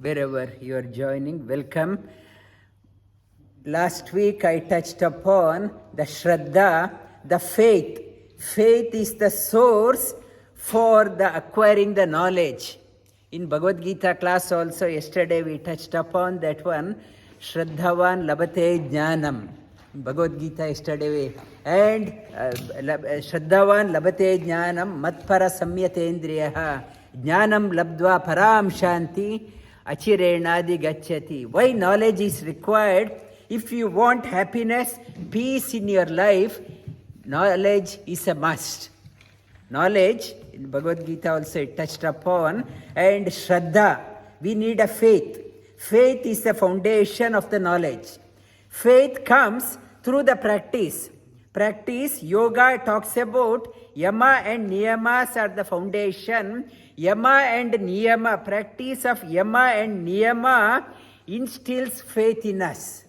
wherever you are joining. Welcome. Last week I touched upon the Shraddha, the faith. Faith is the source for the acquiring the knowledge. In Bhagavad Geeta class also yesterday we touched upon that one, shraddhavanllabhate jnanam. Bhagavad Geeta yesterday and shraddhavanllabhate jnanam tat-parah sanyatendriyah jnanam labdhva param shantim achirenadhigachchhati. Why knowledge is required? If you want happiness, peace in your life, knowledge is a must. Knowledge, in Bhagavad Gita also it touched upon, and Shraddha, we need a faith. Faith is the foundation of the knowledge. Faith comes through the practice. Practice, yoga talks about Yama and Niyamas are the foundation. Yama and Niyama, practice of Yama and Niyama instills faith in us.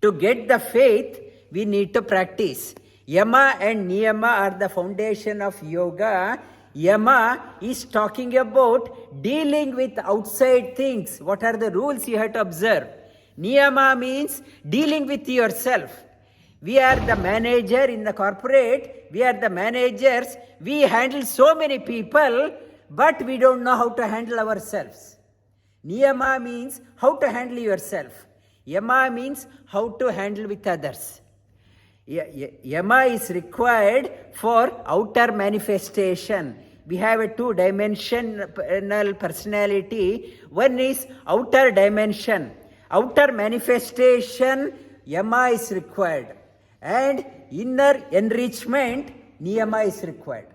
To get the faith, we need to practice. Yama and Niyama are the foundation of yoga. Yama is talking about dealing with outside things. What are the rules you have to observe? Niyama means dealing with yourself. We are the manager in the corporate. We are the managers. We handle so many people, but we don't know how to handle ourselves. Niyama means how to handle yourself. Yama means how to handle with others. Yama is required for outer manifestation. We have a two-dimensional personality. One is outer dimension. Outer manifestation, Yama is required. And inner enrichment, Niyama is required.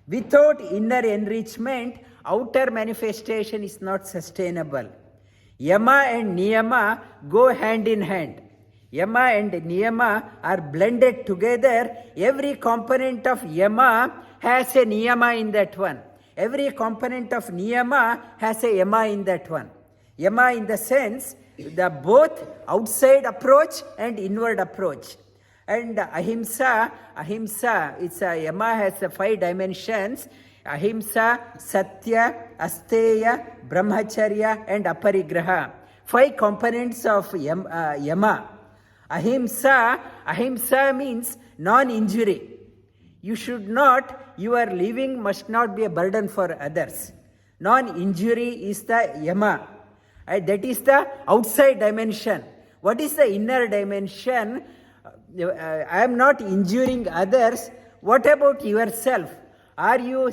Without inner enrichment, outer manifestation is not sustainable. Yama and Niyama go hand in hand. Yama and Niyama are blended together. Every component of Yama has a Niyama in that one. Every component of Niyama has a Yama in that one. Yama in the sense, the both outside approach and inward approach. And ahimsa, it's a Yama has 5 dimensions. Ahimsa, Satya, Asteya, Brahmacharya and Aparigraha. 5 components of Yama. Ahimsa means non-injury. Your living must not be a burden for others. Non-injury is the Yama. That is the outside dimension. What is the inner dimension? I am not injuring others. What about yourself? Are you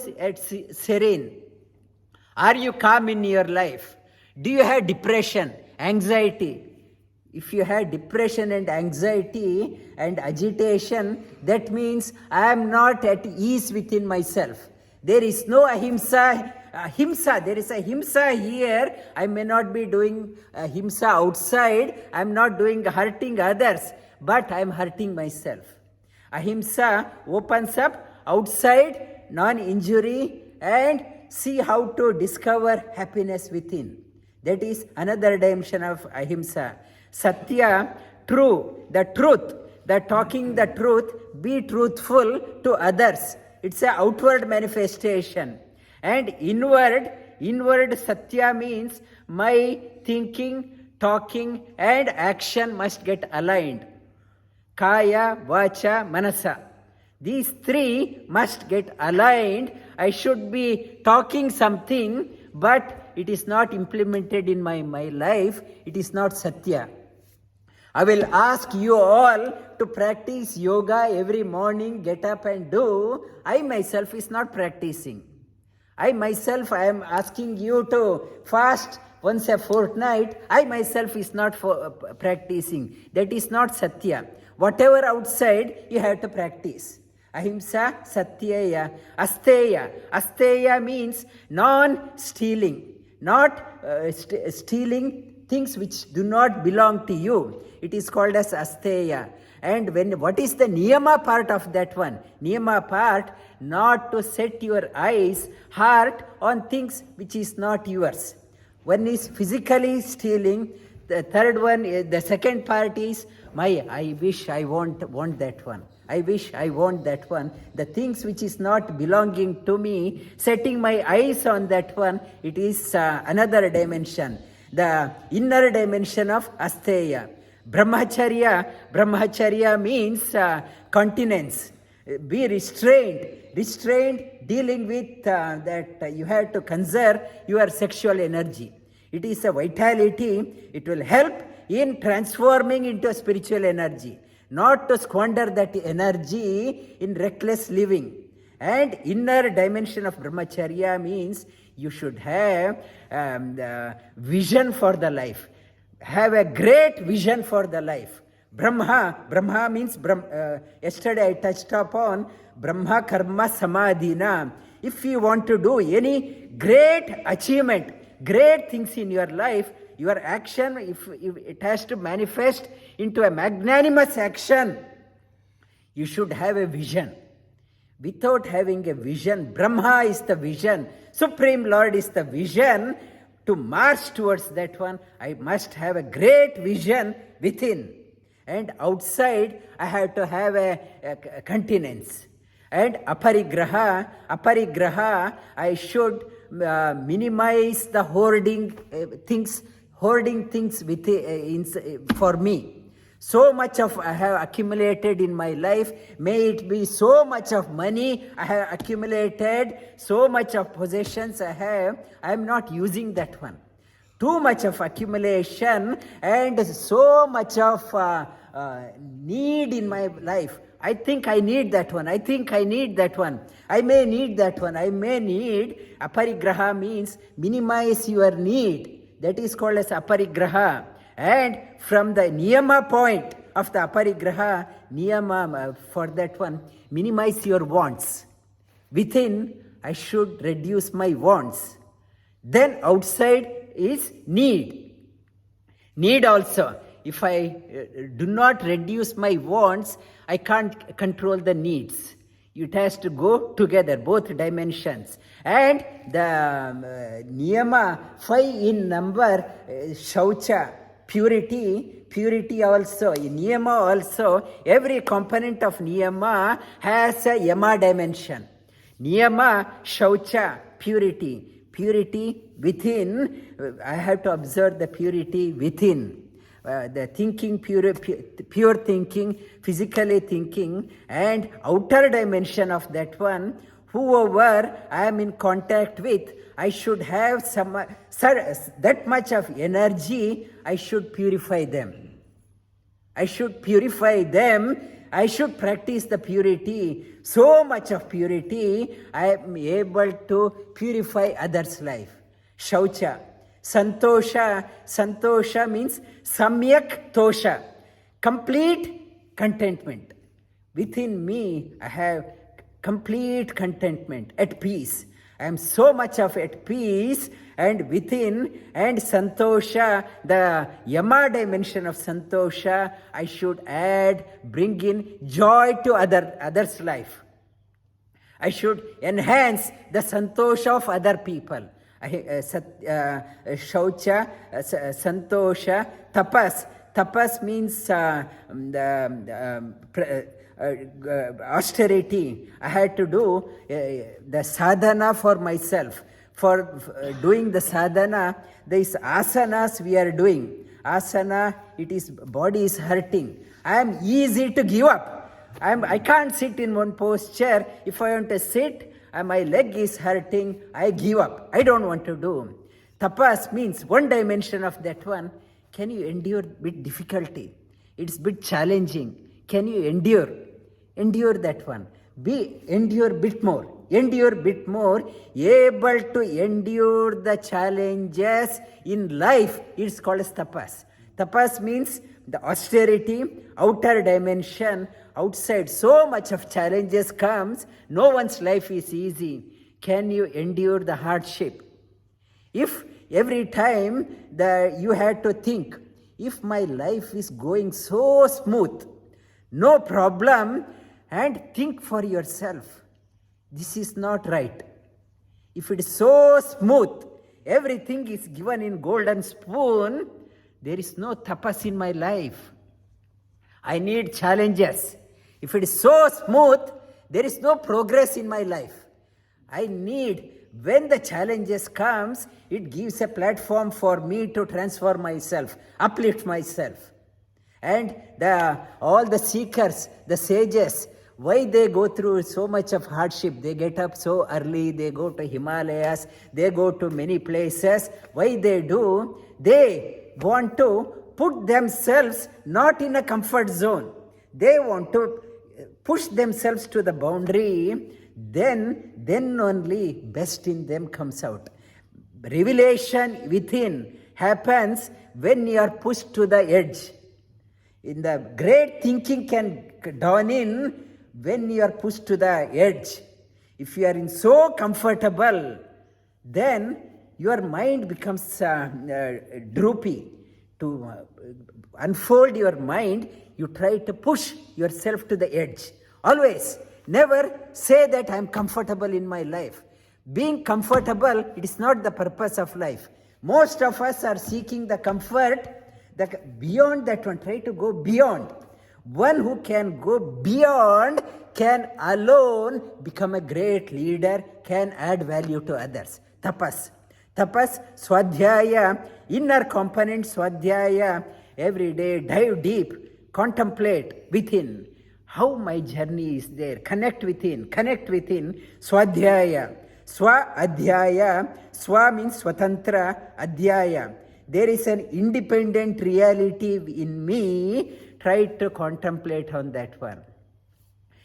serene? Are you calm in your life? Do you have depression, anxiety? If you have depression and anxiety and agitation, that means I am not at ease within myself. There is no ahimsa. There is a himsa here. I may not be doing himsa outside. I am not doing hurting others, but I am hurting myself. Ahimsa opens up outside, non-injury, and see how to discover happiness within. That is another dimension of ahimsa. Satya, true, the truth, the talking the truth, be truthful to others. It's an outward manifestation. And inward Satya means my thinking, talking and action must get aligned. Kaya, Vacha, Manasa. These 3 must get aligned. I should be talking something, but it is not implemented in my life. It is not Satya. I will ask you all to practice yoga every morning, get up and do. I myself is not practicing. I am asking you to fast once a fortnight. I myself is not practicing. That is not Satya. Whatever outside, you have to practice. Ahimsa, Satyaya, Asteya. Asteya means non-stealing. Not stealing things which do not belong to you. It is called as Asteya. And what is the Niyama part of that one? Niyama part, not to set your eyes, heart on things which is not yours. One is physically stealing. The second part is I wish I want that one. I wish I want that one. The things which is not belonging to me, setting my eyes on that one, it is another dimension. The inner dimension of asteya. Brahmacharya means continence. Be restrained. Restrained, dealing with that you have to conserve your sexual energy. It is a vitality. It will help in transforming into a spiritual energy. Not to squander that energy in reckless living. And inner dimension of brahmacharya means you should have vision for the life. Have a great vision for the life. Brahma means, yesterday I touched upon Brahma Karma Samadhina. If you want to do any great achievement, great things in your life, your action, if it has to manifest into a magnanimous action, you should have a vision. Without having a vision, Brahma is the vision, Supreme Lord is the vision. To march towards that one, I must have a great vision within. And outside, I have to have a continence. And aparigraha, I should minimize the hoarding things for me. So much of I have accumulated in my life, may it be so much of money I have accumulated, so much of possessions I have, I am not using that one. Too much of accumulation and so much of need in my life. I think I need that one. I may need that one. Aparigraha means minimize your need. That is called as aparigraha. And from the niyama point of the aparigraha, niyama for that one, minimize your wants. Within, I should reduce my wants. Then outside is need. Need also. If I do not reduce my wants, I can't control the needs. It has to go together, both dimensions. And the niyama, 5 in number, shaucha, purity also, niyama also, every component of niyama has a yama dimension. Niyama, shaucha, purity within, I have to observe the purity within. The thinking, pure thinking, physically thinking, and outer dimension of that one, whoever I am in contact with, I should have that much of energy, I should purify them. I should practice the purity. So much of purity, I am able to purify others' life. Shaucha. Santosha means samyak tosha. Complete contentment. Within me, I have complete contentment, at peace. I am so much of at peace and within, and santosha, the yama dimension of santosha, I should bring in joy to others' life. I should enhance the santosha of other people. Shaucha, santosha, tapas. Tapas means austerity. I had to do the sadhana for myself. For doing the sadhana, there is asanas we are doing. Asana, body is hurting. I am easy to give up. I can't sit in one posture. If I want to sit, my leg is hurting, I give up. I don't want to do. Tapas means one dimension of that one. Can you endure bit difficulty? It's bit challenging. Can you endure? Endure that one. Endure bit more. Able to endure the challenges in life. It's called as tapas. Tapas means the austerity, outer dimension. Outside, so much of challenges comes. No one's life is easy. Can you endure the hardship? If every time that you had to think, if my life is going so smooth, no problem, and think for yourself, this is not right. If it is so smooth, everything is given in golden spoon, there is no tapas in my life. I need challenges. If it is so smooth, there is no progress in my life. I need, when the challenges comes, it gives a platform for me to transform myself, uplift myself. And all the seekers, the sages, why they go through so much of hardship? They get up so early, they go to Himalayas, they go to many places. Why they do? They want to put themselves not in a comfort zone. They want to push themselves to the boundary. Then only best in them comes out. Revelation within happens when you are pushed to the edge. In the great thinking can dawn in when you are pushed to the edge. If you are in so comfortable, then your mind becomes droopy. To unfold your mind, you try to push yourself to the edge. Always, never say that I am comfortable in my life. Being comfortable, it is not the purpose of life. Most of us are seeking the comfort, beyond that one, try to go beyond. One who can go beyond can alone become a great leader, can add value to others. Tapas, swadhyaya, inner component swadhyaya, every day dive deep, contemplate within. How my journey is there, connect within, swadhyaya, swa adhyaya, swa means swatantra, adhyaya. There is an independent reality in me. Try to contemplate on that one.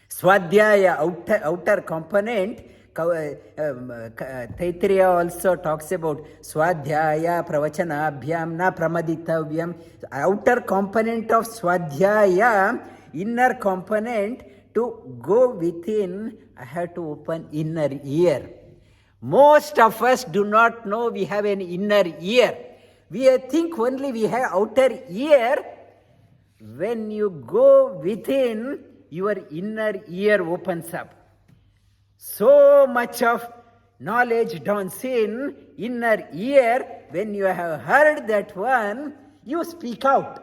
Swadhyaya, outer component. Taittiriya also talks about Swadhyaya, Pravachanabhyam, Na Pramaditavyam. Outer component of Swadhyaya, inner component, to go within, I have to open inner ear. Most of us do not know we have an inner ear. We think only we have outer ear. When you go within, your inner ear opens up. So much of knowledge dawns in inner ear. When you have heard that one, you speak out.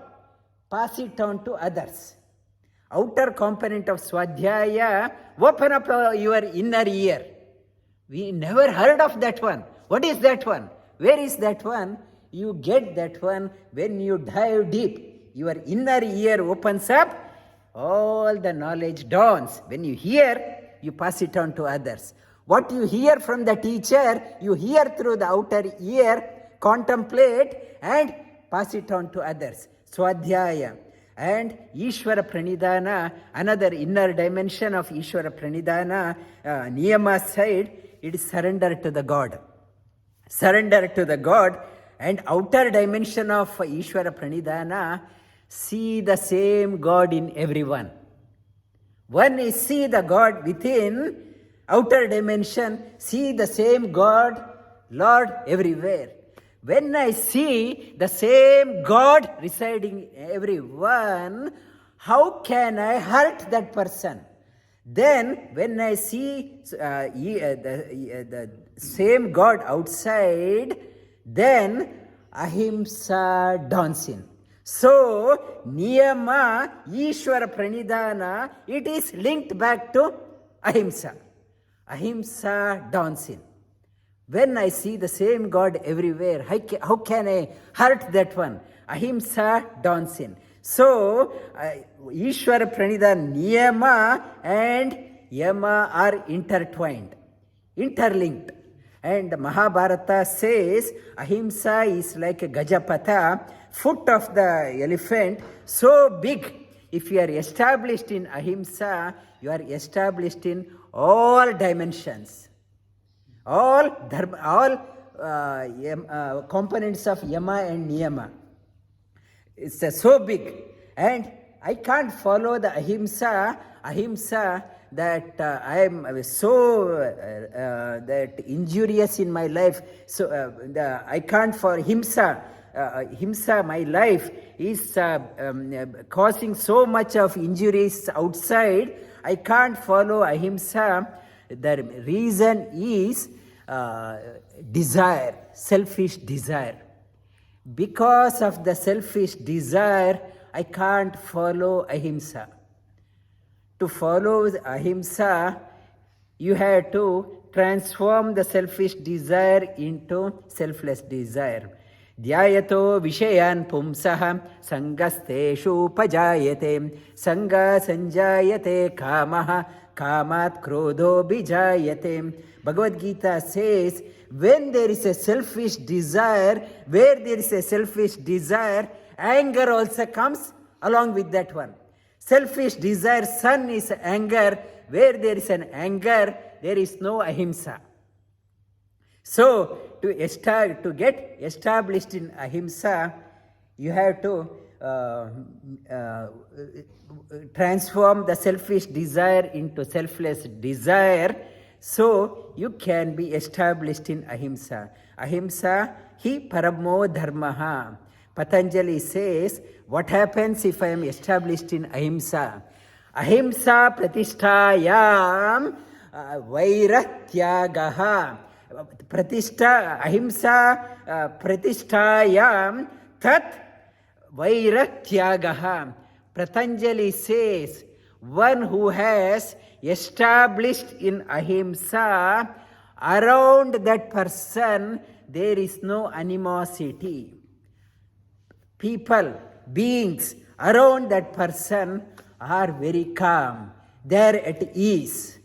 Pass it on to others. Outer component of Swadhyaya, open up your inner ear. We never heard of that one. What is that one? Where is that one? You get that one when you dive deep. Your inner ear opens up, all the knowledge dawns. When you hear, you pass it on to others. What you hear from the teacher, you hear through the outer ear, contemplate and pass it on to others. Swadhyaya. And Ishvara Pranidhana, another inner dimension of Ishvara Pranidhana, Niyama side, it is surrender to the God. Surrender to the God. And outer dimension of Ishvara Pranidhana, see the same God in everyone. One is see the God within, outer dimension, see the same God, Lord everywhere. When I see the same God residing in everyone, how can I hurt that person? Then when I see the same God outside, then ahimsa dawns in. So, Niyama, Ishvara Pranidhana, it is linked back to ahimsa. Ahimsa dawns in. When I see the same God everywhere, how can I hurt that one? Ahimsa dawns in. So, Ishvara Pranidhana, Niyama and Yama are intertwined, interlinked. And Mahabharata says, ahimsa is like a Gajapatha, foot of the elephant, so big. If you are established in ahimsa, you are established in all dimensions. All components of Yama and Niyama. It's so big. And I can't follow the ahimsa that I am so that injurious in my life. So I can't for himsa. Himsa, my life, is causing so much of injuries outside. I can't follow ahimsa. The reason is desire, selfish desire. Because of the selfish desire, I can't follow ahimsa. To follow ahimsa, you have to transform the selfish desire into selfless desire. Dhyayato vishayan pumsah sangasteshu pajayate sanga sanjayate kamaha kamat krodho bijayate. Bhagavad Geeta says, when there is a selfish desire, where there is a selfish desire, anger also comes along with that one. Selfish desire, sun is anger. Where there is an anger, there is no ahimsa. So, to get established in ahimsa, you have to transform the selfish desire into selfless desire, so you can be established in ahimsa. Ahimsa hi paramo dharmaha. Patanjali says, what happens if I am established in ahimsa? Ahimsa pratishtayam vairatyagaha. Ahimsa pratishtayam tat vairatyagaha. Patanjali says, one who has established in ahimsa, around that person there is no animosity. People, beings around that person are very calm. They are at ease.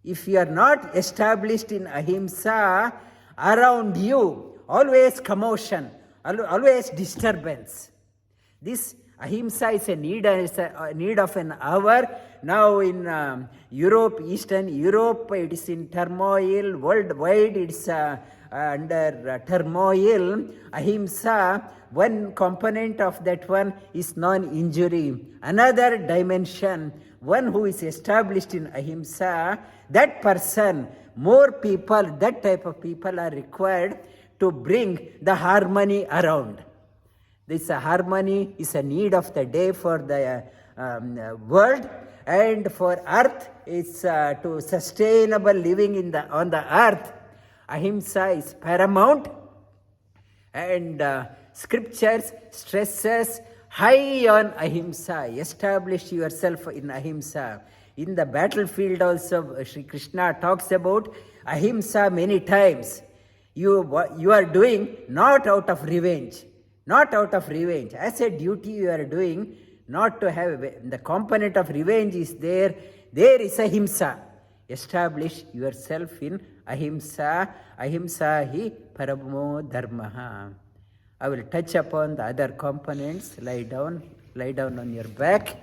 If you are not established in ahimsa, around you always commotion, always disturbance. This ahimsa is a need of an hour. Now in Europe, Eastern Europe, it is in turmoil. Worldwide, it's under turmoil. Ahimsa, one component of that one is non-injury. Another dimension, one who is established in ahimsa, that person, more people, that type of people are required to bring the harmony around. This harmony is a need of the day for the world, and for earth, it's to sustainable living on the earth. Ahimsa is paramount, and scriptures stresses high on ahimsa. Establish yourself in ahimsa. In the battlefield also, Shri Krishna talks about ahimsa many times. You are doing not out of revenge. Not out of revenge. As a duty you are doing, not to have the component of revenge is there. There is ahimsa. Establish yourself in ahimsa. Ahimsa hi paramo dharmaha. I will touch upon the other components. Lie down on your back.